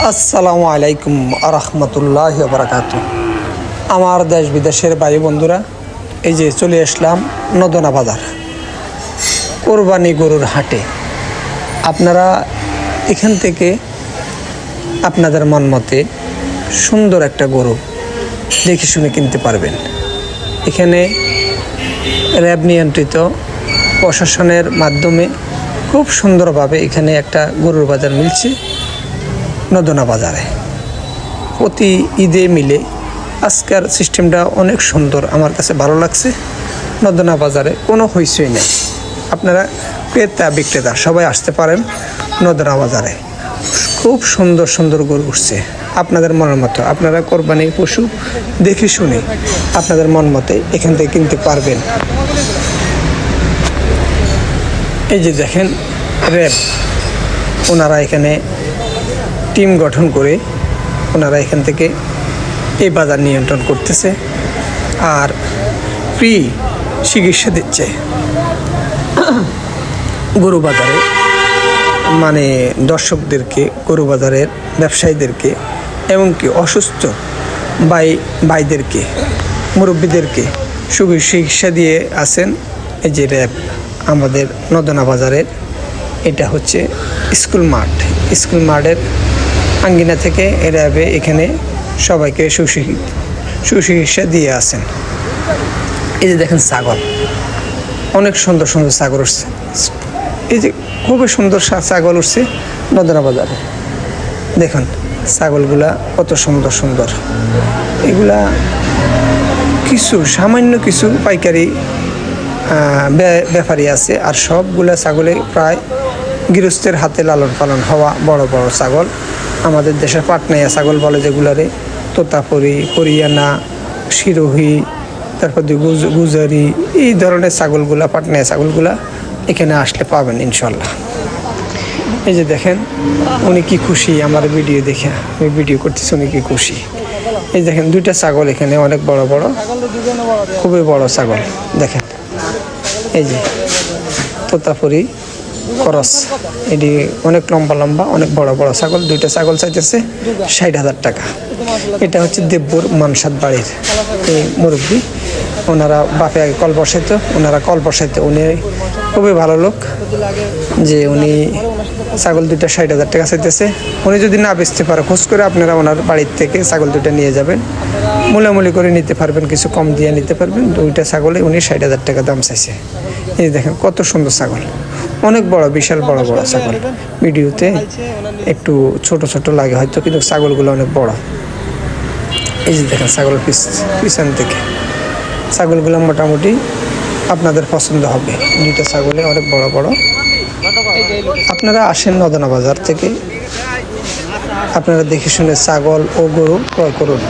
আসসালামু আলাইকুম আরহামতুল্লাহ বারাকাতু। আমার দেশ বিদেশের ভাই বন্ধুরা, এই যে চলে আসলাম নদনা বাজার কোরবানি গরুর হাটে। আপনারা এখান থেকে আপনাদের মন মতে সুন্দর একটা গরু দেখে শুনে কিনতে পারবেন। এখানে র্যাব নিয়ন্ত্রিত প্রশাসনের মাধ্যমে খুব সুন্দরভাবে এখানে একটা গরুর বাজার মিলছে নদনা বাজারে। প্রতি ঈদে মিলে আজকের সিস্টেমটা অনেক সুন্দর, আমার কাছে ভালো লাগছে। নদনা বাজারে কোনো হইচই নেই, আপনারা ক্রেতা বিক্রেতা সবাই আসতে পারেন নদনা বাজারে। খুব সুন্দর সুন্দর গরু উঠছে আপনাদের মনের মতো। আপনারা কোরবানির পশু দেখে শুনে আপনাদের মন মতে এখান থেকে কিনতে পারবেন। এই যে দেখেন র্যাব, ওনারা এখানে টিম গঠন করে ওনারা এখান থেকে এই বাজার নিয়ন্ত্রণ করতেছে আর ফ্রি চিকিৎসা দিচ্ছে গরু বাজারে, মানে দর্শকদেরকে, গরু বাজারের ব্যবসায়ীদেরকে, এমনকি অসুস্থ ভাইদেরকে, মুরব্বীদেরকে চিকিৎসা দিয়ে আছেন এই যে র্যাব আমাদের নদনা বাজারের। এটা হচ্ছে স্কুল মাঠের আঙ্গিনা থেকে র্যাবে এখানে সবাইকে সুচিকিৎসা দিয়ে আছেন। এই যে দেখেন ছাগল, অনেক সুন্দর সুন্দর ছাগল উঠছে। এই যে খুবই সুন্দর ছাগল উঠছে নদনা বাজারে। দেখুন ছাগলগুলা কত সুন্দর সুন্দর। এগুলা সামান্য কিছু পাইকারি ব্যাপারী আছে, আর সবগুলা ছাগলে প্রায় গৃহস্থের হাতে লালন পালন হওয়া বড় বড় ছাগল। আমাদের দেশের পাটনাইয়া ছাগল বলে যেগুলারে, তোতাপুরি, হরিয়ানা, সিরোহী, তারপর গুজারি, এই ধরনের ছাগলগুলা, পাটনাইয়া ছাগলগুলা এখানে আসলে পাবেন ইনশাল্লাহ। এই যে দেখেন উনি কি খুশি আমার ভিডিও দেখে, আমি ভিডিও করতেছি, উনি কি খুশি। এই দেখেন দুইটা ছাগল এখানে অনেক বড় বড়, খুবই বড় ছাগল। দেখেন এই যে তোতাপুরি খরচ, এটি অনেক লম্বা লম্বা, অনেক বড় বড় ছাগল। দুইটা ছাগল চাইতেছে 60,000 টাকা। এটা হচ্ছে দেবপুর মানসাদ বাড়ির এই মুরব্বী, ওনারা বাপে আগে কল বসাইতো, উনি খুবই ভালো লোক যে উনি ছাগল দুইটা 60,000 টাকা চাইতেছে। উনি যদি না বেচতে পারে, খোঁজ করে আপনারা ওনার বাড়ির থেকে ছাগল দুইটা নিয়ে যাবেন, মূলামূলি করে নিতে পারবেন, কিছু কম দিয়ে নিতে পারবেন। দুইটা ছাগলে উনি 60,000 টাকা দাম চাইছে। এই দেখেন কত সুন্দর ছাগল, অনেক বড়, বিশাল বড় বড় ছাগল। ভিডিওতে একটু ছোট ছোট লাগে হয়তো, কিন্তু ছাগলগুলো অনেক বড়। এই যে দেখেন ছাগল পিছন থেকে ছাগলগুলো মোটামুটি আপনাদের পছন্দ হবে। দুইটা ছাগলে অনেক বড় বড়। আপনারা আসেন নদনা বাজার থেকে, আপনারা দেখে শুনে ছাগল ও গরু ক্রয় করুন।